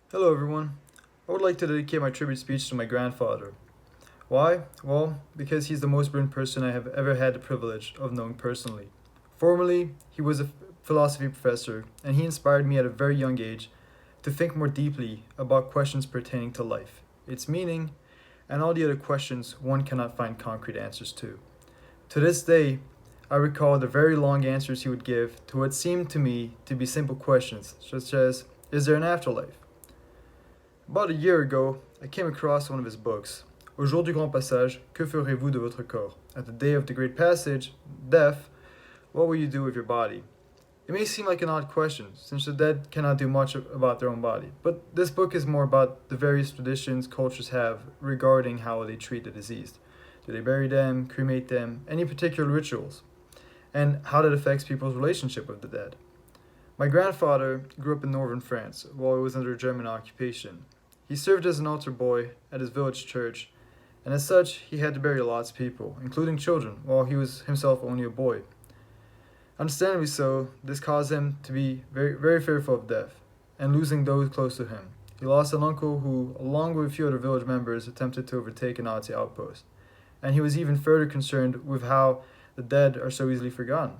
Hello, everyone. I would like to dedicate my tribute speech to my grandfather. Why? Well, because he's the most brilliant person I have ever had the privilege of knowing personally. Formerly, he was a philosophy professor, and he inspired me at a very young age to think more deeply about questions pertaining to life, its meaning, and all the other questions one cannot find concrete answers to. To this day, I recall the very long answers he would give to what seemed to me to be simple questions, such as, is there an afterlife? About a year ago, I came across one of his books, Au jour du grand passage, que ferez-vous de votre corps? At the day of the great passage, death, what will you do with your body? It may seem like an odd question, since the dead cannot do much about their own body, but this book is more about the various traditions cultures have regarding how they treat the deceased. Do they bury them, cremate them, any particular rituals, and how that affects people's relationship with the dead. My grandfather grew up in northern France while he was under German occupation. He served as an altar boy at his village church, and as such, he had to bury lots of people, including children, while he was himself only a boy. Understandably so, this caused him to be very fearful of death and losing those close to him. He lost an uncle who, along with a few other village members, attempted to overtake a Nazi outpost, and he was even further concerned with how the dead are so easily forgotten.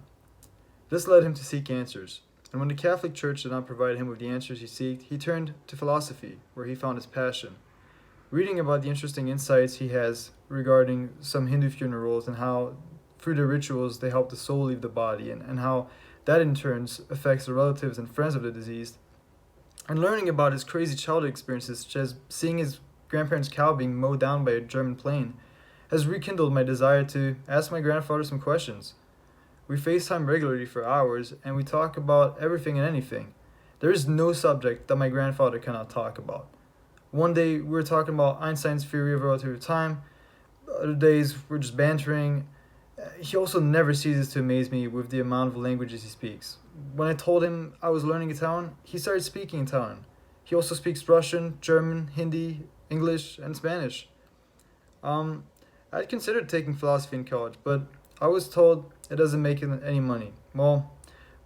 This led him to seek answers, and when the Catholic Church did not provide him with the answers he sought, he turned to philosophy, where he found his passion. Reading about the interesting insights he has regarding some Hindu funerals and how, through their rituals, they help the soul leave the body, and how that in turn affects the relatives and friends of the deceased, and learning about his crazy childhood experiences, such as seeing his grandparents' cow being mowed down by a German plane, has rekindled my desire to ask my grandfather some questions. We FaceTime regularly for hours, and we talk about everything and anything. There is no subject that my grandfather cannot talk about. One day we were talking about Einstein's theory of relative time, other days we're just bantering. He also never ceases to amaze me with the amount of languages he speaks. When I told him I was learning Italian, he started speaking Italian. He also speaks Russian, German, Hindi, English, and Spanish. Um, I'd considered taking philosophy in college, but I was told it doesn't make any money. Well,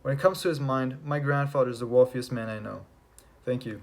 when it comes to his mind, my grandfather is the wealthiest man I know. Thank you.